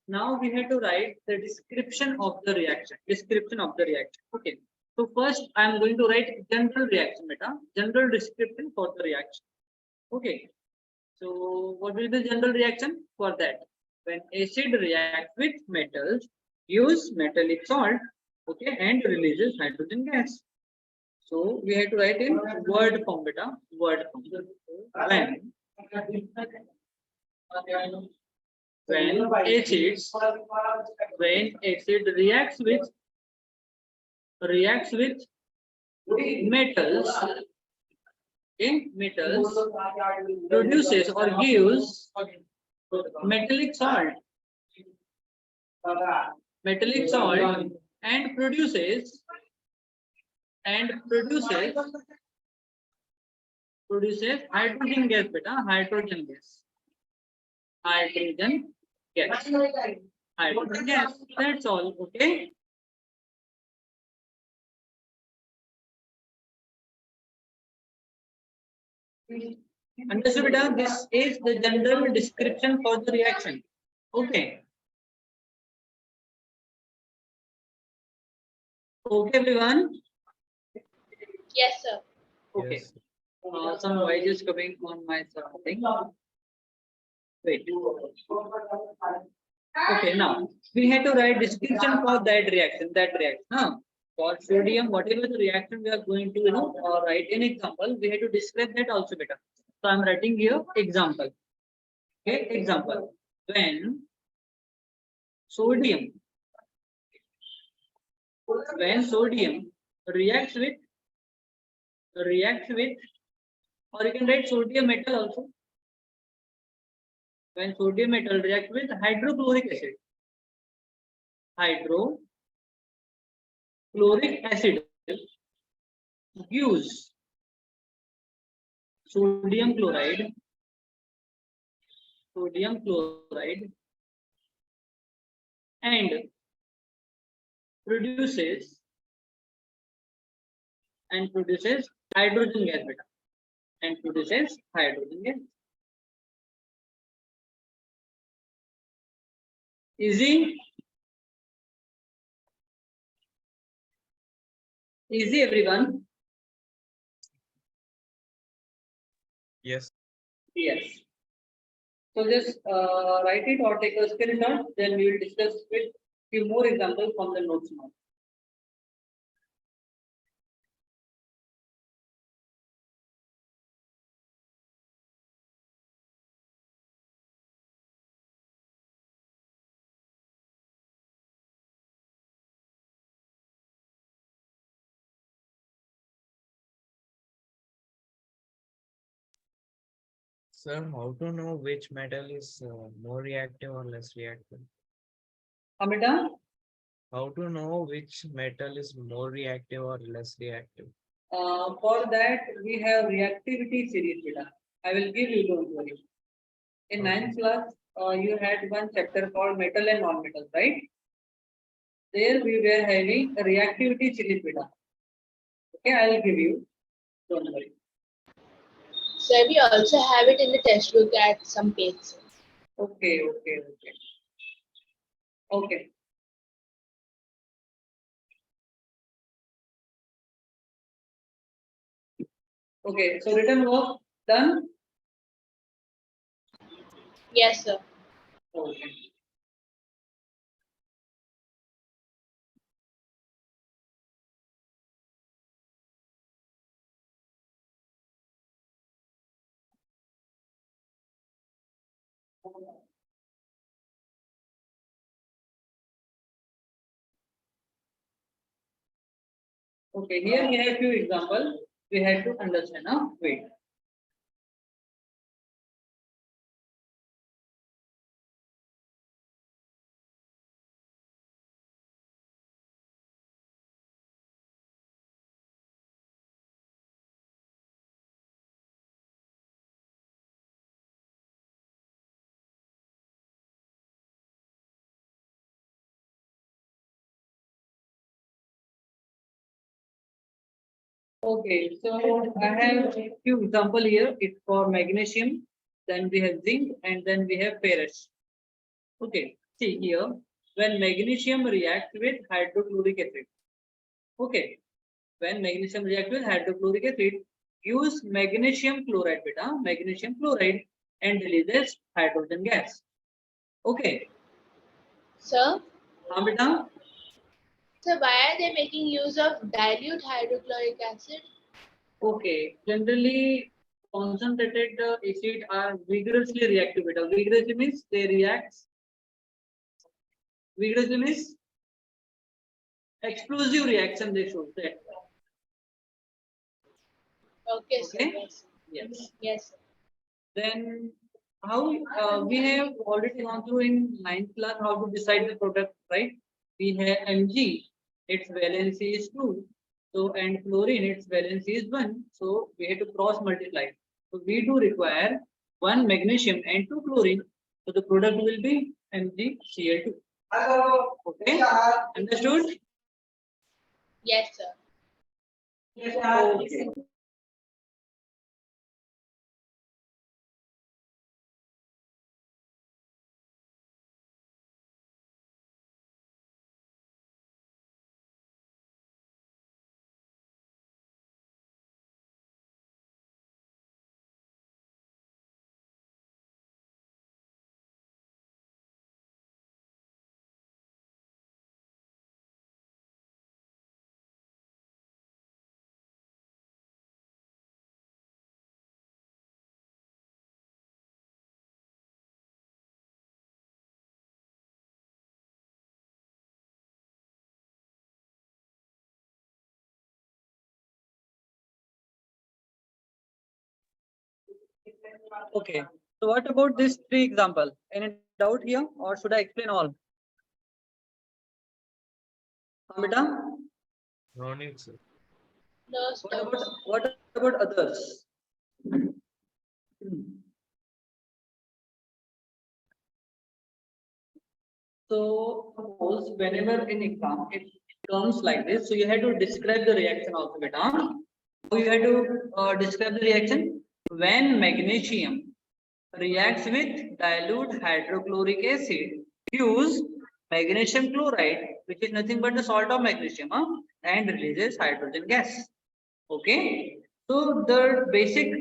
Now we have to write the description of the reaction. Description of the reaction. Okay. So first I am going to write general reaction beta. General description for the reaction. Okay. So what will be the general reaction for that? When acid reacts with metals, use metallic salt, okay, and releases hydrogen gas. So we have to write in word form beta. Word form. When acid reacts with metals, okay, metals produces or gives metallic salt and produces hydrogen gas beta. Hydrogen gas. That's all. Okay. Understood beta? This is the general description for the reaction. Okay. Okay, everyone. Yes, sir. Okay. Yes. Some noise is coming on my surrounding. Wait. Okay, now we have to write description for that reaction. Huh? For sodium, whatever the reaction we are going to, write an example, we have to describe that also better. So I'm writing here example. Okay, example. When sodium reacts with, or you can write sodium metal also. When sodium metal reacts with hydrochloric acid gives sodium chloride and produces hydrogen gas beta. Easy everyone. Yes. Yes. So just write it or take a screenshot. Then we will discuss with few more examples from the notes now. Sir, how to know which metal is more reactive or less reactive? Amita, How to know which metal is more reactive or less reactive? for that we have reactivity series beta. I will give you, don't worry. In Okay. 9th class, you had one chapter called metal and non-metal, right? There we were having a reactivity series beta. Okay, I will give you. Don't worry. Sir, we also have it in the textbook at some page. Okay. Okay, so written work done. Yes, sir. Okay. Okay, here we have few examples. We have to understand. Now, wait. Okay, so I have a few example here. It's for magnesium. then we have zinc, and then we have ferrous. Okay, see here, when magnesium reacts with hydrochloric acid. Okay, when magnesium reacts with hydrochloric acid, use magnesium chloride, beta, magnesium chloride, and releases hydrogen gas. Okay, Sir, beta. so why are they making use of dilute hydrochloric acid? Okay, generally concentrated acid are vigorously reactive. Beta. Vigorously means they react. Vigorously means explosive reaction they show. Say. Okay, sir. Okay. Yes. Yes. Yes. Sir. Then how we have already gone through in 9th class how to decide the product, right? We have Mg, its valency is 2. So and chlorine, its valency is 1. So we have to cross multiply. So we do require 1 magnesium and 2 chlorine. So the product will be MgCl2. Okay, understood? Yes, sir. Okay. Okay. So what about this 3 example? Any doubt here, or should I explain all? Amita? No need, sir. No, What about others? So suppose whenever in exam it comes like this, so you have to describe the reaction also, beta. So you have to describe the reaction when magnesium reacts with dilute hydrochloric acid. Use magnesium chloride, which is nothing but the salt of magnesium, and releases hydrogen gas. Okay, so the basic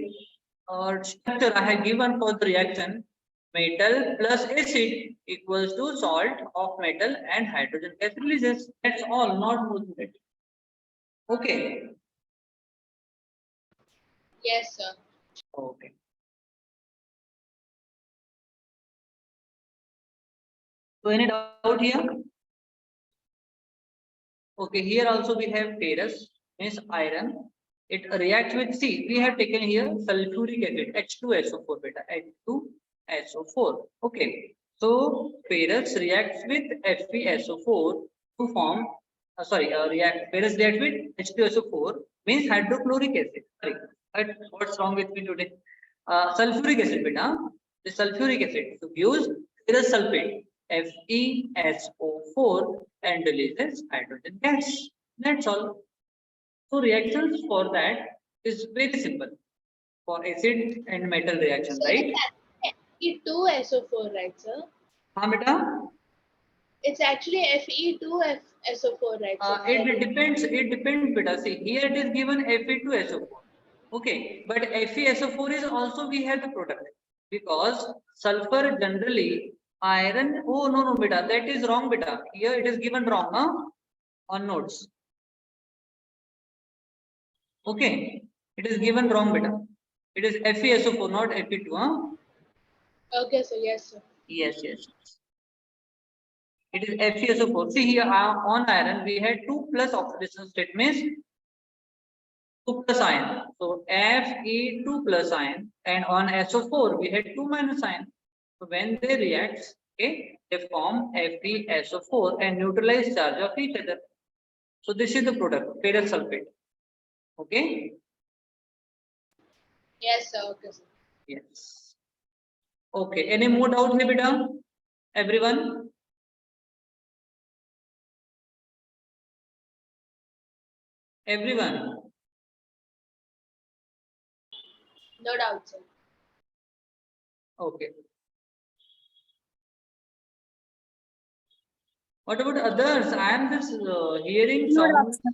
structure I have given for the reaction, metal plus acid equals to salt of metal and hydrogen gas releases. That's all, not more than that. Okay. yes, sir. Okay. So any doubt here? Okay, here also we have ferrous, means iron. It reacts with C. We have taken here sulfuric acid, H2SO4 beta, H2SO4. Okay, so ferrous reacts with FeSO4 to form, ferrous reacts with H2SO4 means hydrochloric acid. Sorry, what's wrong with me today? Sulfuric acid beta, the sulfuric acid. So use ferrous sulfate, FeSO4 and releases hydrogen gas. That's all. So reactions for that is very simple for acid and metal reaction, So right? it's Fe2SO4, right, sir? Beta? It's actually Fe2SO4, right, sir? It depends. It depends, beta. See, here it is given Fe2SO4. Okay, but FeSO4 is also we have the product because sulfur generally iron. Oh no, beta, that is wrong, beta. Here it is given wrong, on notes. Okay, it is given wrong, beta. It is FeSO4, not Fe2, Okay, so yes, sir. Yes. It is FeSO4. See here on iron we had 2 plus oxidation state means 2 plus ion. So Fe2 plus ion, and on SO4 we had 2 minus ion. So when they react, okay, they form FeSO4 and neutralize charge of each other. So this is the product, ferrous sulfate. Okay. Yes, sir. Okay, sir. Yes. Okay. Any more doubt here, beta? Everyone? Everyone? No doubt, sir. Okay. What about others? I am just hearing No sound. doubt, sir.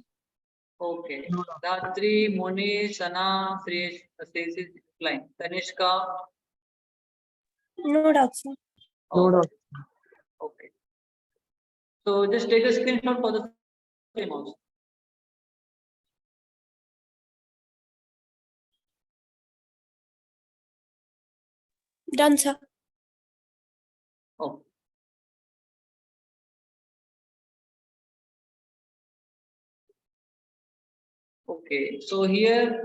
Okay. Datri, Moni, Sana, Sri, Stacy, line. Tanishka. No doubt, sir. Oh, okay. So just take a screenshot for the same also. Done, sir. Oh. Okay, so here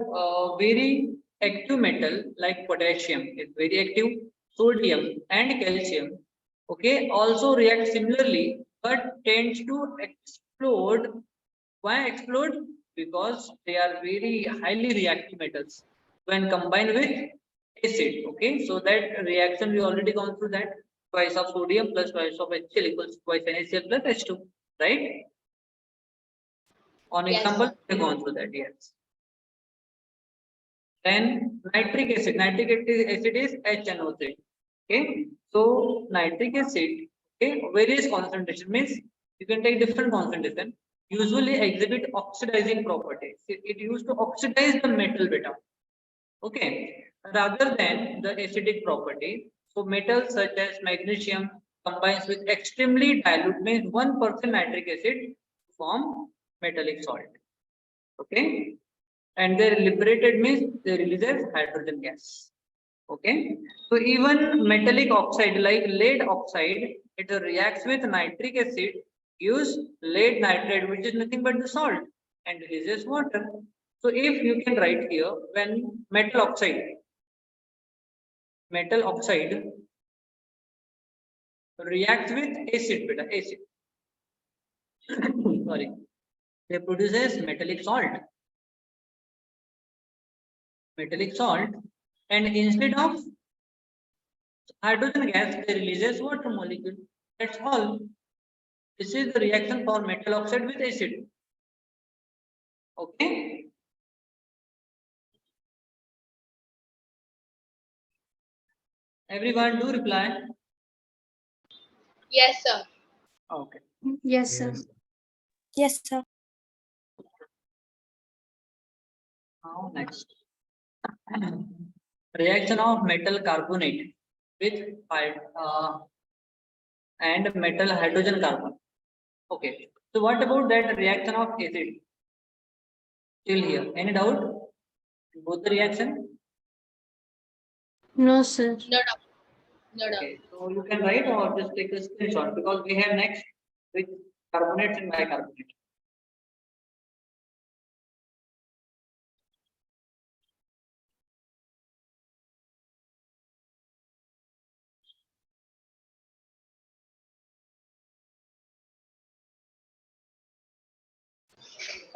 very active metal like potassium is very active, sodium and calcium. Okay, also react similarly but tends to explode. Why explode? Because they are very highly reactive metals when combined with acid. Okay, so that reaction we already gone through that twice of sodium plus twice of HCl equals twice NaCl plus H2, right? On Yes, example, sir. we have gone through that, yes. Then nitric acid is HNO3. Okay, so nitric acid, okay, various concentration means you can take different concentration. Usually exhibit oxidizing properties. It used to oxidize the metal beta. Okay, rather than the acidic property. So metals such as magnesium combines with extremely dilute means 1% nitric acid to form metallic salt. Okay, and they liberated means they releases hydrogen gas. Okay, so even metallic oxide like lead oxide, it reacts with nitric acid, gives lead nitrate, which is nothing but the salt, and releases water. So if you can write here, when metal oxide reacts with acid, beta, acid. Sorry, they produces metallic salt, and instead of hydrogen gas, they releases water molecule. That's all. This is the reaction for metal oxide with acid. Okay. Everyone do reply. Yes, sir. Okay. Yes, sir. Yes. Yes, sir. Now next. Reaction of metal carbonate with and metal hydrogen carbon. Okay. So what about that reaction of acid? Still here. Any doubt? Both the reaction? No, sir. No doubt. No doubt. Okay. So you can write or just take a screenshot because we have next with carbonates and bicarbonate.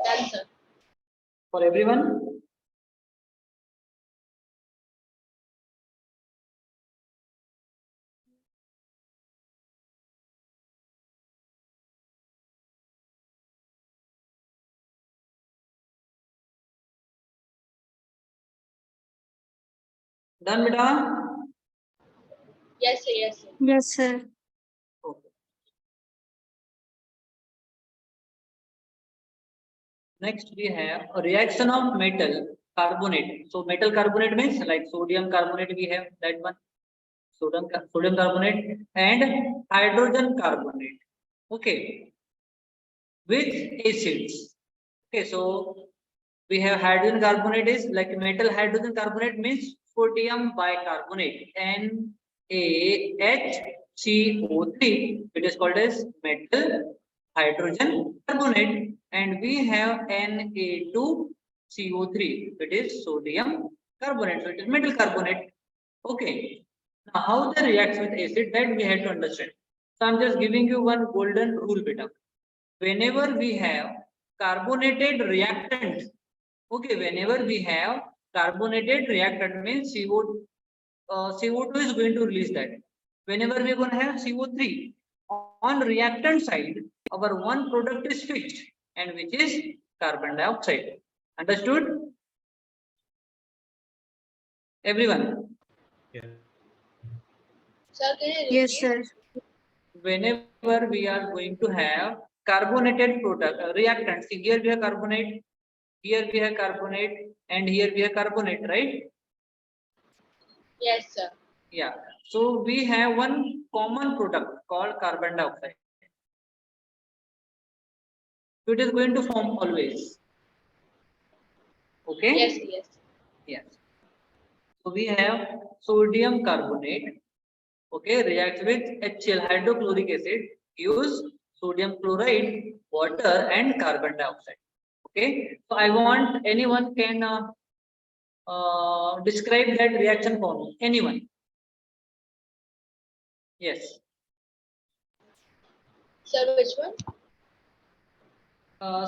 Done, sir. For everyone? Done, beta? Yes, sir. Yes, sir. Yes, sir. Okay. Next, we have a reaction of metal carbonate. So metal carbonate means like sodium carbonate, we have that one, sodium carbonate and hydrogen carbonate. Okay, with acids. Okay, so we have hydrogen carbonate is like metal hydrogen carbonate means sodium bicarbonate, NaHCO3. It is called as metal hydrogen carbonate, and we have Na2CO3. It is sodium carbonate. So it is metal carbonate. Okay. Now how they reacts with acid, that we have to understand. So I'm just giving you one golden rule, beta. Whenever we have carbonated reactant, okay, whenever we have carbonated reactant means CO2 is going to release that. Whenever we are going to have CO3 on reactant side, our one product is fixed, and which is carbon dioxide. Understood? Everyone? Yes. Sir, can you Yes, repeat? sir. Whenever we are going to have carbonated product reactants, see, here we have carbonate, here we have carbonate, and here we have carbonate, right? Yes, sir. Yeah. So we have one common product called carbon dioxide. So it is going to form always. Okay. Yes, yes. Yes. So we have sodium carbonate. Okay, reacts with HCl, hydrochloric acid, use sodium chloride, water, and carbon dioxide. Okay, so I want anyone can describe that reaction for me. Anyone? Yes. Sir, which one?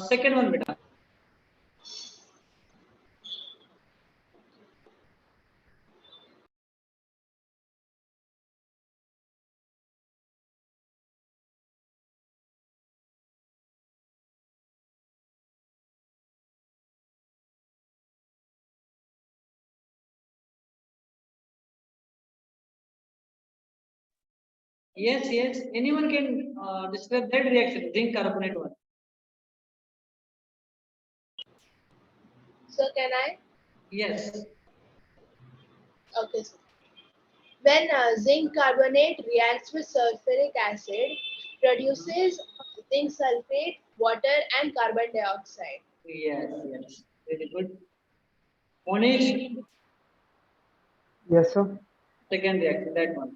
Second one, beta. Yes, yes. Anyone can describe that reaction, zinc carbonate one. Sir, can I? Yes. Okay, sir. When zinc carbonate reacts with sulfuric acid, produces zinc sulfate, water, and carbon dioxide. Yes, yes. Very good. Monish, Yes, sir. second reaction, that one.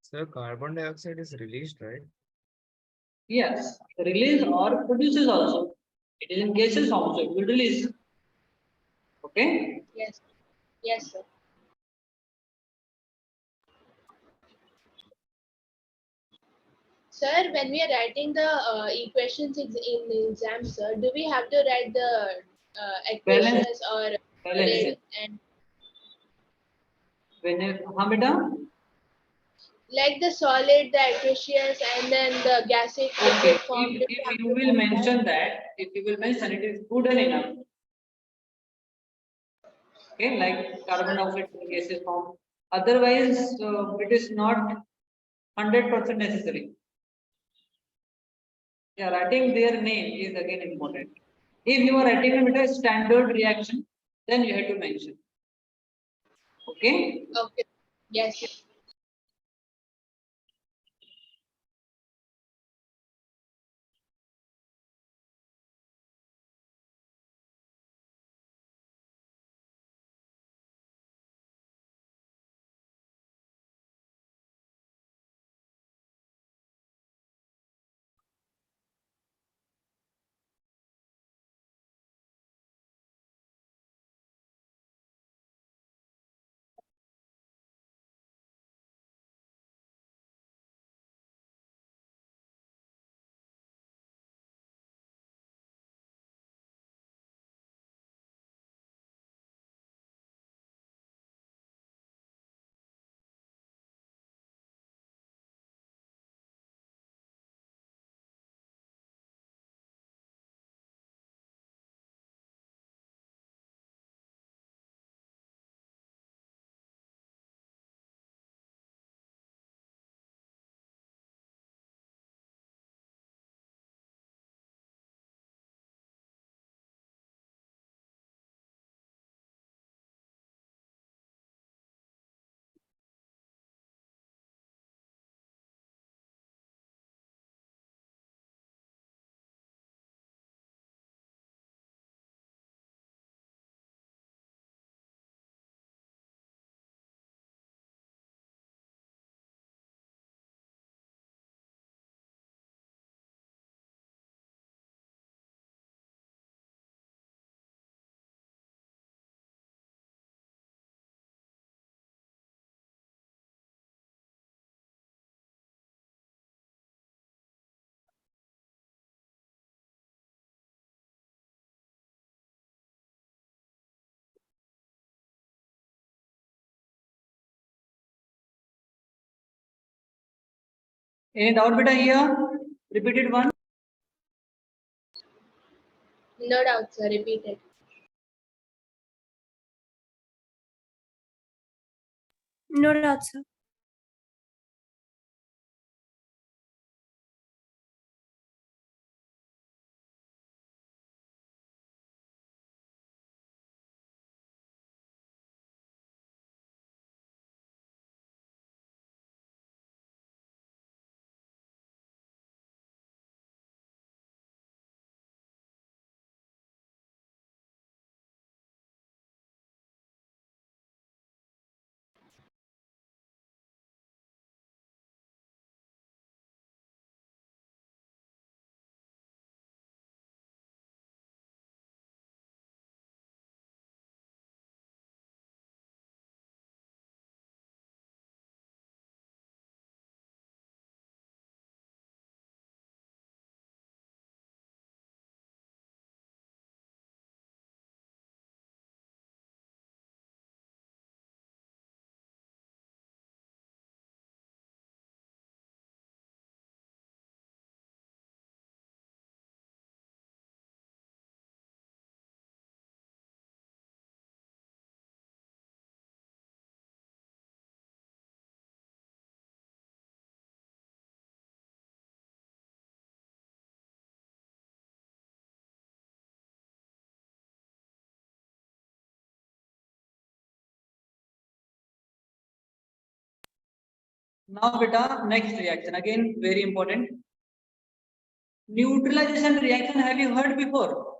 So carbon dioxide is released, right? Yes, release or produces also. It is in gases also, it will release. Okay. Yes. Yes, sir. Sir, when we are writing the equations in exam, sir, do we have to write the Balance, aqueous or balance. solid and Whenever, हाँ बेटा. like the solid, the aqueous, and then the gaseous Okay, liquid form? Do we if have you to will write that? mention that, if you will mention it is good and enough. Okay, like carbon dioxide gases form. Otherwise, it is not 100% necessary. Yeah, writing their name is again important. If you are writing a standard reaction, then you have to mention. Okay. Okay. Yes. Any doubt beta here? Repeat it once. No doubt, sir. Repeat it. No doubt, sir. Now, beta, next reaction again very important. Neutralization reaction. Have you heard before?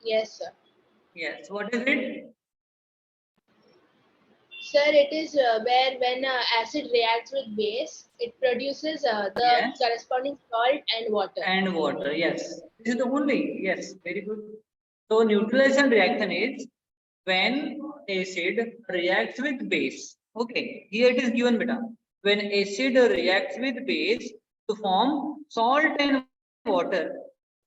Yes, sir. Yes. What is it? Sir, it is where when acid reacts with base, it produces the Yes. corresponding salt and water. And water. Yes. This is the only. Yes. Very good. So neutralization reaction is when acid reacts with base. Okay. Here it is given, beta. When acid reacts with base to form salt and water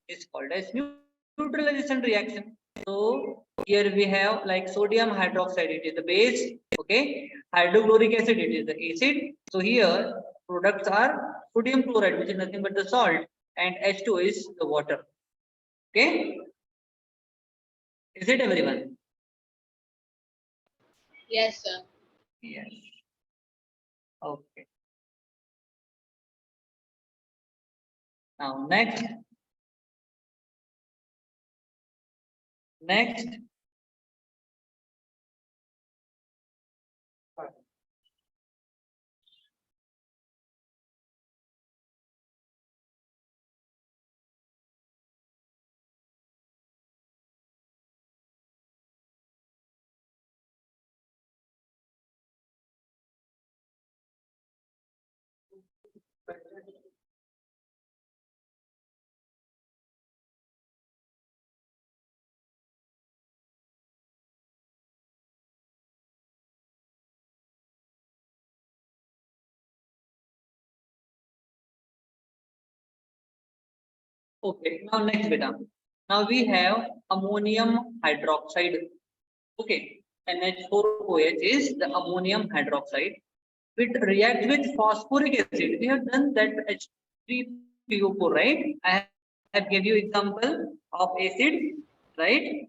is called as neutralization reaction. So here we have like sodium hydroxide, it is the base. Okay. Hydrochloric acid, it is the acid. So here products are sodium chloride, which is nothing but the salt, and H2 is the water. Okay. Is it everyone? Yes, sir. Yes. Okay. Now next. Next. Okay, now next beta. Now we have ammonium hydroxide. Okay, NH4OH is the ammonium hydroxide. It reacts with phosphoric acid. We have done that H3PO4, right? I have given you example of acid, right?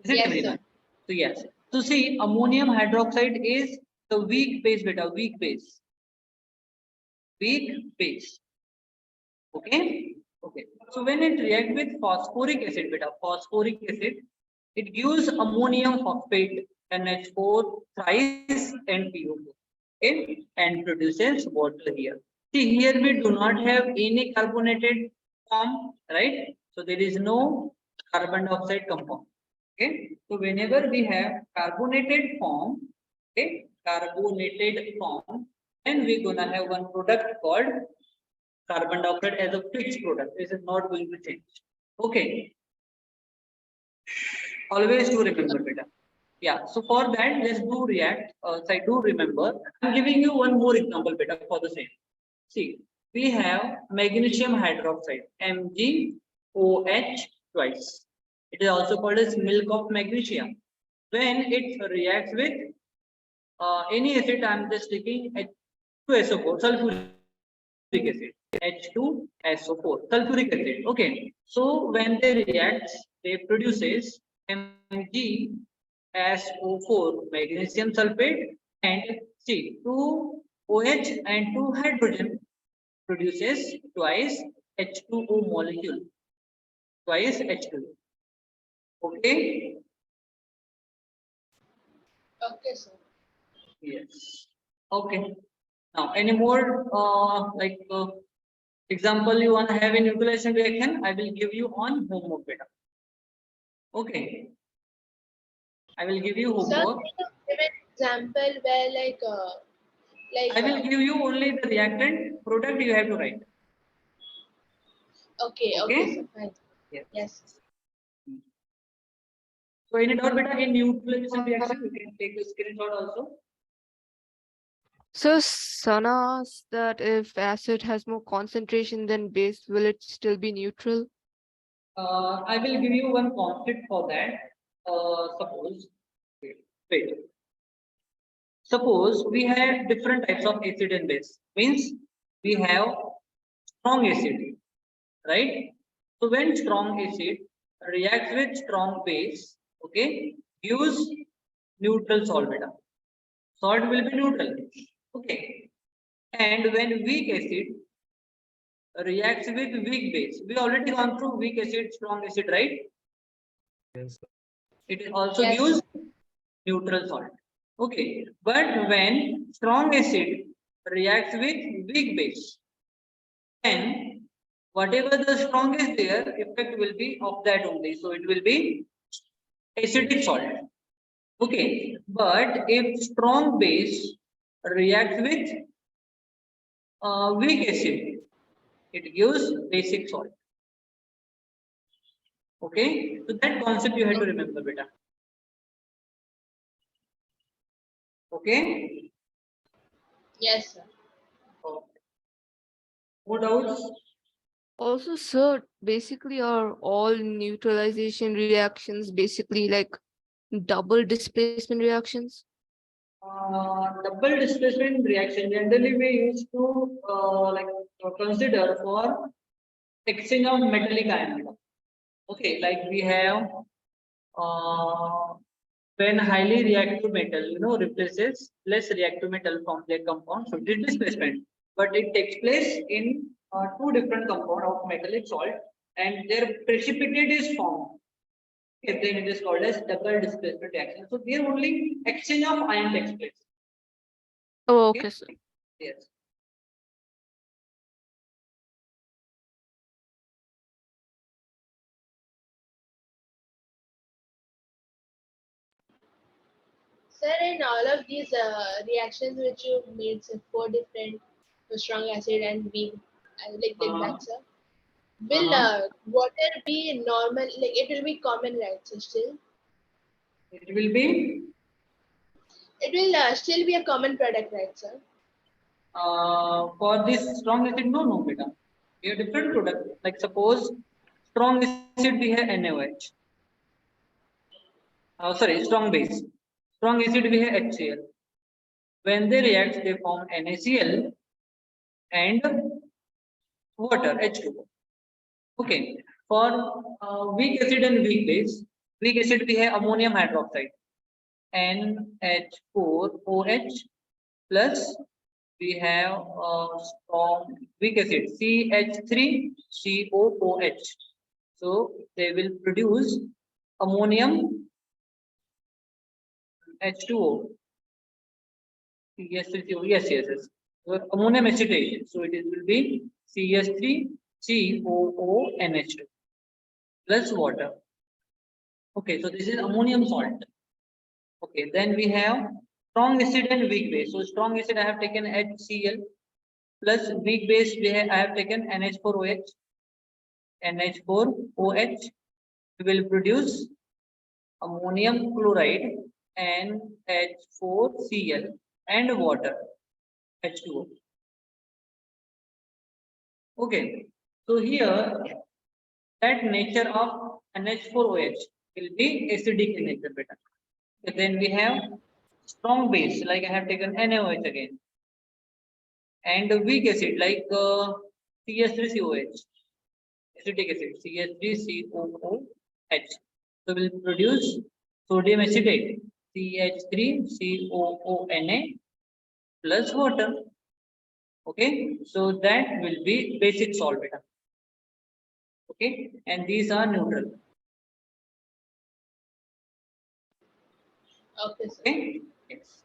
Is it Yes, everyone? sir. So yes. So see, ammonium hydroxide is the weak base beta, weak base. Weak base. Okay. Okay. So when it reacts with phosphoric acid, beta, phosphoric acid, it gives ammonium phosphate NH4 thrice and PO4. Okay, and produces water here. See, here we do not have any carbonated form, right? So there is no carbon dioxide compound. Okay. So whenever we have carbonated form, okay, carbonated form, then we're gonna have one product called carbon dioxide as a fixed product. This is not going to change. Okay. Always do remember beta. Yeah. So for that, let's do react. So I do remember. I'm giving you one more example beta for the same. See, we have magnesium hydroxide, MgOH twice. It is also called as milk of magnesium. When it reacts with any acid, I'm just taking H2SO4, sulfuric acid, H2SO4, sulfuric acid. Okay. So when they react, they produces Mg SO4 magnesium sulfate and C 2 OH and 2 hydrogen produces twice H2O molecule. Twice H2O. Okay. Okay, sir. Yes. Okay. Now, any more example you want to have in neutralization reaction? I will give you on homework beta. Okay. I will give you Sir, homework. can you give an example where I will give you only the reactant product you have to write. okay, Okay? sir, fine. Yes. Yes. So any doubt beta in neutralization reaction, you can take the screenshot also. So Sana asked that if acid has more concentration than base, will it still be neutral? I will give you one concept for that. Suppose, wait. Suppose we have different types of acid and base. Means we have strong acid, right? So when strong acid reacts with strong base, okay, use neutral salt beta. Salt will be neutral, okay. And when weak acid reacts with weak base, we already gone through weak acid, strong acid, right? Yes. It also Yes, gives neutral salt. Okay, but when strong acid reacts with weak base, then whatever the strong is there, effect will be of that only. So it will be acidic salt. Okay, but if strong base reacts with weak acid, it gives basic salt. Okay, so that concept you have to remember, beta. Okay. yes, sir. Okay. More doubts? Also, sir, basically are all neutralization reactions basically like double displacement reactions? Double displacement reaction generally we used to consider for exchange of metallic ion. Okay, like we have uh, when highly reactive metal, replaces less reactive metal from their compound, so it is displacement. But it takes place in two different compound of metallic salt, and their precipitate is formed. Okay, then it is called as double displacement reaction. So there only exchange of ion takes place. Oh, Okay. okay, sir. Yes. Sir, in all of these reactions which you made, sir, four different strong acid and weak, like that, sir. Will water be normal? Like it will be common, right? So still, It will be it will still be a common product, right, sir? for this strong acid, no, beta. We have different product. Like suppose strong acid we have NaOH. Sorry, strong base. Strong acid we have HCl. When they react, they form NaCl and water H2O. Okay. For weak acid and weak base, weak acid we have ammonium hydroxide NH4OH plus we have strong weak acid CH3COOH. So they will produce ammonium H2O. Yes. So ammonium acetate. So it will be CH3COONH2 plus water. Okay, so this is ammonium salt. Okay, then we have strong acid and weak base. So strong acid I have taken HCl plus weak base I have taken NH4OH. NH4OH will produce ammonium chloride NH4Cl and water H2O. Okay, so here that nature of NH4OH will be acidic in nature beta. Okay, then we have strong base like I have taken NaOH again, and weak acid like CH3COH, acidic acid CH3COOH. So will produce sodium acetate, CH3COONA plus water. Okay, so that will be basic salt beta. Okay, and these are neutral. Okay, sir. Okay, yes.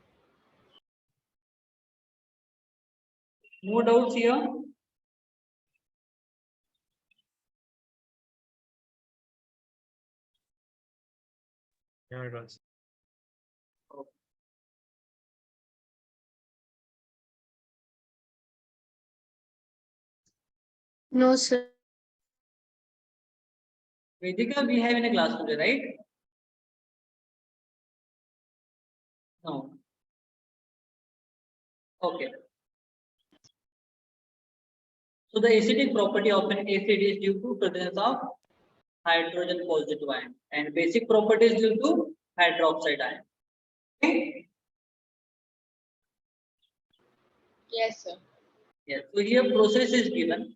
No doubts here. No doubts. No, sir. Vedika, we have in a class today, right? No. Okay. So the acidic property of an acid is due to presence of hydrogen positive ion, and basic property is due to hydroxide ion. Okay. Yes, sir. Yes. So here process is given.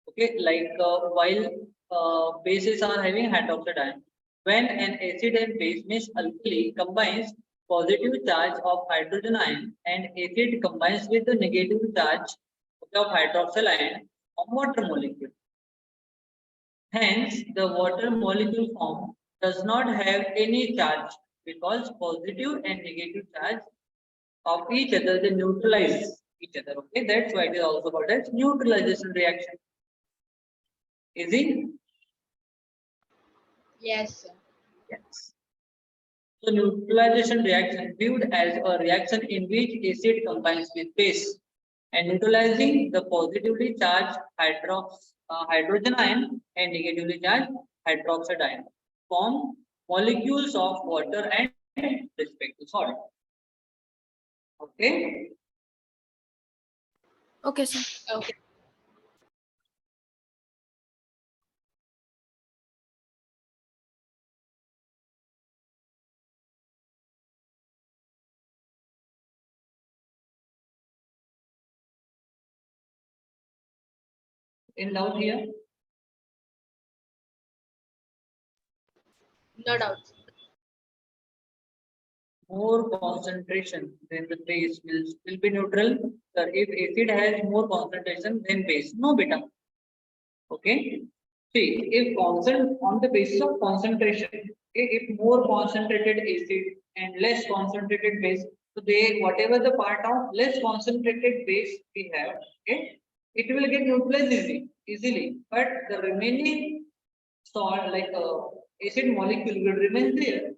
Okay, like while bases are having hydroxide ion, when an acid and base means alkali combines positive charge of hydrogen ion and acid combines with the negative charge of hydroxyl ion on water molecule. Hence, the water molecule form does not have any charge because positive and negative charge of each other they neutralize each other. Okay, that's why it is also called as neutralization reaction. Is it? Yes, sir. Yes. So neutralization reaction viewed as a reaction in which acid combines with base and neutralizing the positively charged hydrogen ion and negatively charged hydroxide ion form molecules of water and respective salt. Okay. Okay, sir. Okay. In doubt here? No doubt. More concentration then the base will be neutral. So if acid has more concentration than base, no beta. Okay. See, if constant on the basis of concentration, okay, if more concentrated acid and less concentrated base, so they whatever the part of less concentrated base we have, okay, it will get neutralized easily. But the remaining salt like acid molecule will remain there.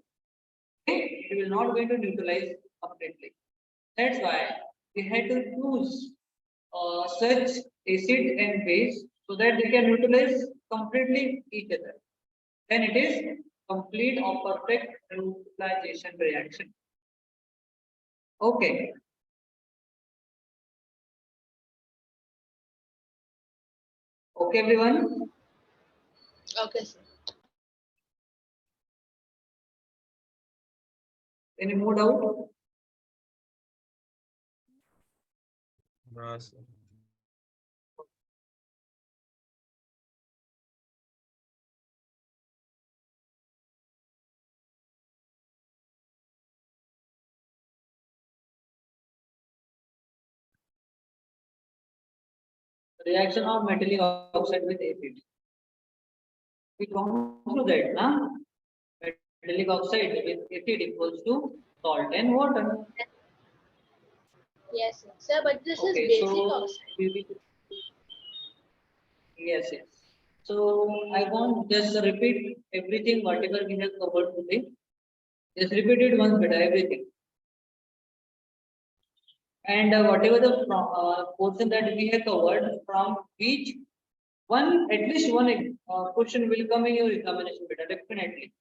Okay, it will not going to neutralize completely. That's why we had to choose such acid and base so that they can neutralize completely each other. Then it is complete or perfect neutralization reaction. Okay. Okay, everyone. Okay, sir. Any more doubt? No, sir. Reaction of metallic oxide with acid. We gone through that, na? Metallic oxide with acid equals to salt and water. Yes, sir. Sir, but this is Okay, basic so oxide. yes, yes. So I want just repeat everything whatever we have covered today. Just repeat it once better, everything. And whatever the portion that we have covered from each one, at least one question will come in your examination better, definitely.